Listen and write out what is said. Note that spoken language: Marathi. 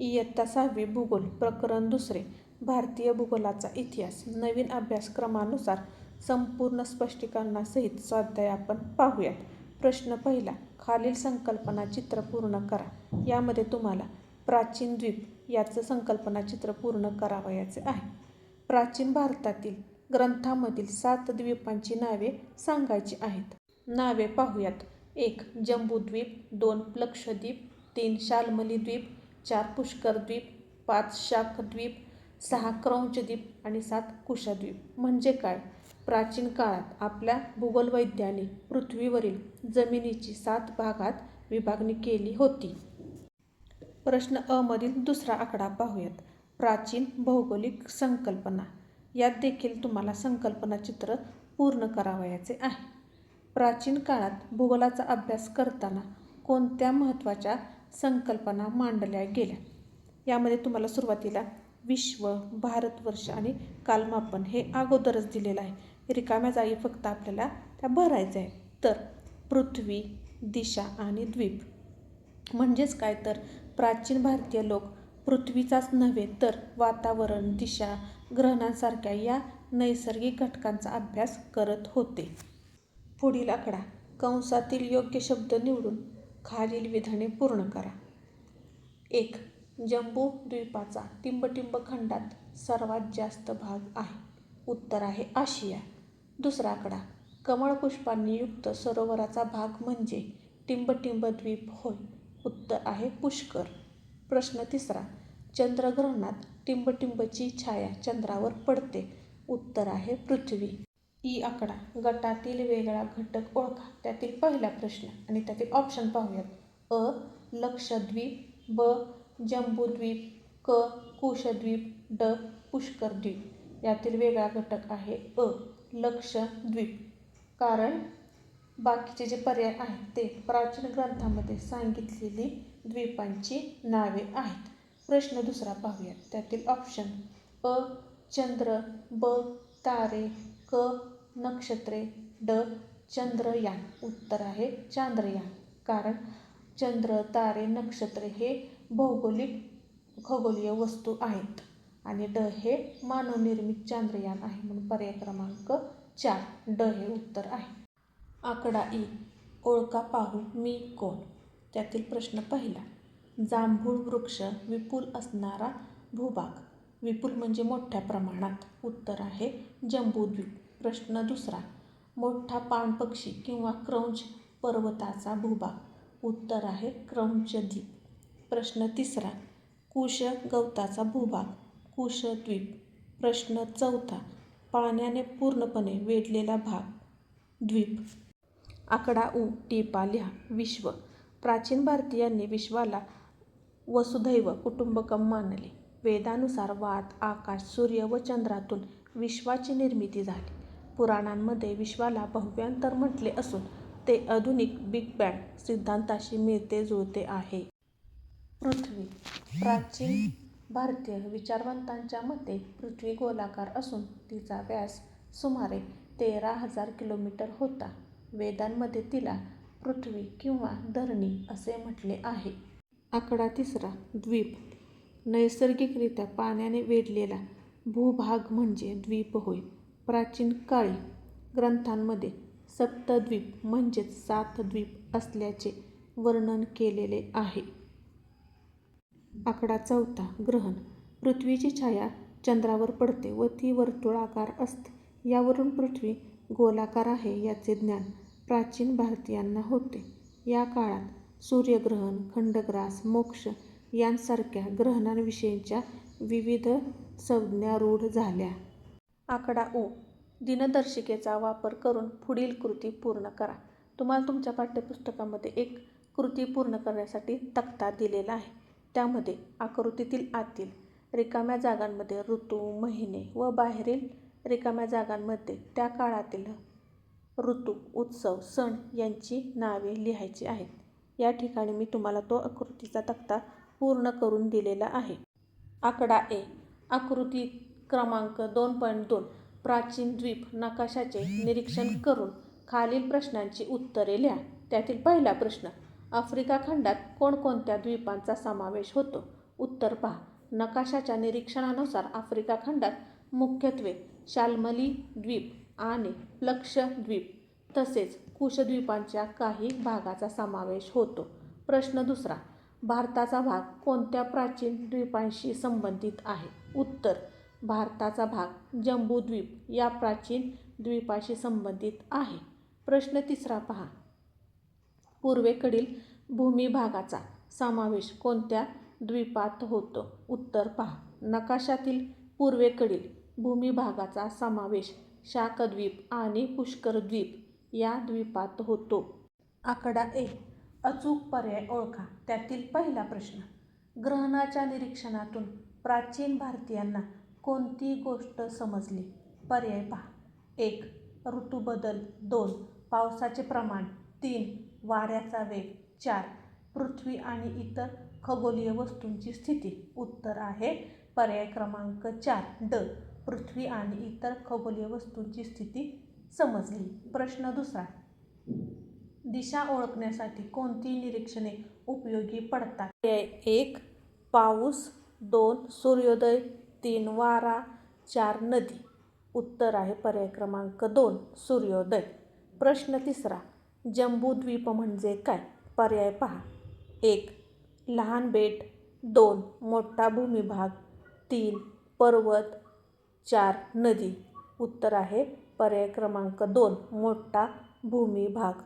इयत्ता 6वी भूगोल प्रकरण 2 भारतीय भूगोलाचा इतिहास नवीन अभ्यासक्रमानुसार संपूर्ण स्पष्टीकरणासहित स्वाध्याय आपण पाहूयात. प्रश्न पहिला. खालील संकल्पना चित्र पूर्ण करा. यामध्ये तुम्हाला प्राचीन द्वीप याचं संकल्पना चित्र पूर्ण करावयाचे आहे. प्राचीन भारतातील ग्रंथामधील 7 द्वीपांची नावे सांगायची आहेत. नावे पाहूयात. 1. जंबूद्वीप, 2. लक्षद्वीप, 3. शाल्मली द्वीप, 4. पुष्कर द्वीप, 5. शाकद्वीप, 6. क्रौंच आणि 7. कुशाद्वीप. म्हणजे काय? प्राचीन काळात आपल्या भूगोलवैज्ञानिक पृथ्वीवरील जमिनीची 7 भागात विभागणी केली होती. प्रश्न अ मधील दुसरा आकडा पाहूयात. प्राचीन भौगोलिक संकल्पना. यात देखील तुम्हाला संकल्पना चित्र पूर्ण करावयाचे आहे. प्राचीन काळात भूगोलाचा अभ्यास करताना कोणत्या महत्त्वाच्या संकल्पना मांडल्या गेल्या? यामध्ये तुम्हाला सुरुवातीला विश्व, भारतवर्ष आणि कालमापन हे अगोदरच दिलेलं आहे. रिकाम्या जागी फक्त आपल्याला त्या भरायच्या आहेत. तर पृथ्वी, दिशा आणि द्वीप म्हणजेच काय? तर प्राचीन भारतीय लोक पृथ्वीचाच नव्हे तर वातावरण, दिशा, ग्रहणांसारख्या या नैसर्गिक घटकांचा अभ्यास करत होते. पुढील आकडा. कंसातील योग्य शब्द निवडून खालील विधाने पूर्ण करा. 1. जंबू द्वीपाचा टिंबटिंब खंडात सर्वात जास्त भाग आहे. उत्तर आहे आशिया. दुसरा आकडा. कमळ पुष्पांनी युक्त सरोवराचा भाग म्हणजे टिंबटिंब द्वीप होय. उत्तर आहे पुष्कर. प्रश्न तिसरा. चंद्रग्रहणात टिंबटिंबची छाया चंद्रावर पडते. उत्तर आहे पृथ्वी. ई आकडा. गटातील वेगळा घटक ओळखा. त्यातील पहिला प्रश्न आणि त्यातील ऑप्शन पाहूयात. अ. लक्षद्वीप, ब. जंबूद्वीप, क. कुशद्वीप, ड. पुष्करद्वीप. यातील वेगळा घटक आहे अ. लक्षद्वीप. कारण बाकीचे जे पर्याय आहेत ते प्राचीन ग्रंथामध्ये सांगितलेली द्वीपांची नावे आहेत. प्रश्न दुसरा पाहूयात. त्यातील ऑप्शन. अ. चंद्र, ब. तारे, क. नक्षत्रे, ड. चंद्रयान. उत्तर आहे चांद्रयान. कारण चंद्र, तारे, नक्षत्रे हे भौगोलिक खगोलीय वस्तू आहेत आणि ड हे मानवनिर्मित चांद्रयान आहे. म्हणून पर्याय क्रमांक 4 ड हे उत्तर आहे. आकडा ई. ओळखा पाहू मी कोण. त्यातील प्रश्न पहिला. जांभूळ वृक्ष विपुल असणारा भूभाग. विपुल म्हणजे मोठ्या प्रमाणात. उत्तर आहे जंबूद्वीप. प्रश्न दुसरा. मोठा पाणपक्षी किंवा क्रौंच पर्वताचा भूभाग. उत्तर आहे क्रौंचद्वीप. प्रश्न तिसरा. कुश गवताचा भूभाग. कुशद्वीप. प्रश्न चौथा. पाण्याने पूर्णपणे वेढलेला भाग. द्वीप. आकडा उ. टिपा लिहा. विश्व. प्राचीन भारतीयांनी विश्वाला वसुधैव कुटुंबकम मानले. वेदानुसार वात, आकाश, सूर्य व चंद्रातून विश्वाची निर्मिती झाली. पुराणांमध्ये विश्वाला भव्यांतर म्हटले असून ते आधुनिक बिग बँग सिद्धांताशी मिळते जुळते आहे. पृथ्वी. प्राचीन भारतीय विचारवंतांच्या मते पृथ्वी गोलाकार असून तिचा व्यास सुमारे 13,000 किलोमीटर होता. वेदांमध्ये तिला पृथ्वी किंवा धरणी असे म्हटले आहे. आकडा तिसरा. द्वीप. नैसर्गिकरित्या पाण्याने वेढलेला भूभाग म्हणजे द्वीप होय. प्राचीन काळी ग्रंथांमध्ये सप्तद्वीप म्हणजेच 7 द्वीप असल्याचे वर्णन केलेले आहे. आकडा चौथा. ग्रहण. पृथ्वीची छाया चंद्रावर पडते व ती वर्तुळाकार असते. यावरून पृथ्वी गोलाकार आहे याचे ज्ञान प्राचीन भारतीयांना होते. या काळात सूर्यग्रहण, खंडग्रास, मोक्ष यांसारख्या ग्रहणांविषयीच्या विविध संज्ञा रूढ झाल्या. आकडा उ. दिनदर्शिकेचा वापर करून पुढील कृती पूर्ण करा. तुम्हाला तुमच्या पाठ्यपुस्तकामध्ये एक कृती पूर्ण करण्यासाठी तक्ता दिलेला आहे. त्यामध्ये आकृतीतील आतील रिकाम्या जागांमध्ये ऋतू, महिने व बाहेरील रिकाम्या जागांमध्ये त्या काळातील ऋतू, उत्सव, सण यांची नावे लिहायची आहेत. या ठिकाणी मी तुम्हाला तो आकृतीचा तक्ता पूर्ण करून दिलेला आहे. आकडा ए. आकृती क्रमांक 2.2 प्राचीन द्वीप नकाशाचे निरीक्षण करून खालील प्रश्नांची उत्तरे लिहा. त्यातील पहिला प्रश्न. आफ्रिका खंडात कोणकोणत्या द्वीपांचा समावेश होतो? उत्तर पहा. नकाशाच्या निरीक्षणानुसार आफ्रिका खंडात मुख्यत्वे शाल्मली द्वीप आणि लक्षद्वीप तसेच कुशद्वीपांच्या काही भागाचा समावेश होतो. प्रश्न दुसरा. भारताचा भाग कोणत्या प्राचीन द्वीपांशी संबंधित आहे? उत्तर. भारताचा भाग जंबूद्वीप या प्राचीन द्वीपाशी संबंधित आहे. प्रश्न तिसरा पहा. पूर्वेकडील भूमिभागाचा समावेश कोणत्या द्वीपात होतो? उत्तर पहा. नकाशातील पूर्वेकडील भूमिभागाचा समावेश शाकद्वीप आणि पुष्करद्वीप या द्वीपात होतो. आकडा 1. अचूक पर्याय ओळखा. त्यातील पहिला प्रश्न. ग्रहणाच्या निरीक्षणातून प्राचीन भारतीयांना कोणती गोष्ट समजली? पर्याय पहा. 1. ऋतुबदल. 2. पावसाचे प्रमाण. 3. वाऱ्याचा वेग. 4. पृथ्वी आणि इतर खगोलीय वस्तूंची स्थिती. उत्तर आहे पर्याय क्रमांक 4 ड. पृथ्वी आणि इतर खगोलीय वस्तूंची स्थिती समजली. प्रश्न दुसरा. दिशा ओळखण्यासाठी कोणती निरीक्षणे उपयोगी पडतात? पर्याय 1. पाऊस. 2. सूर्योदय. 3. वारा. 4. नदी. उत्तर आहे पर्याय क्रमांक 2 सूर्योदय. प्रश्न तिसरा. जंबूद्वीप म्हणजे काय? पर्याय पहा. 1. लहान बेट. 2. मोठा भूमिभाग. 3. पर्वत. 4. नदी. उत्तर आहे पर्याय क्रमांक 2 मोठा भूमिभाग.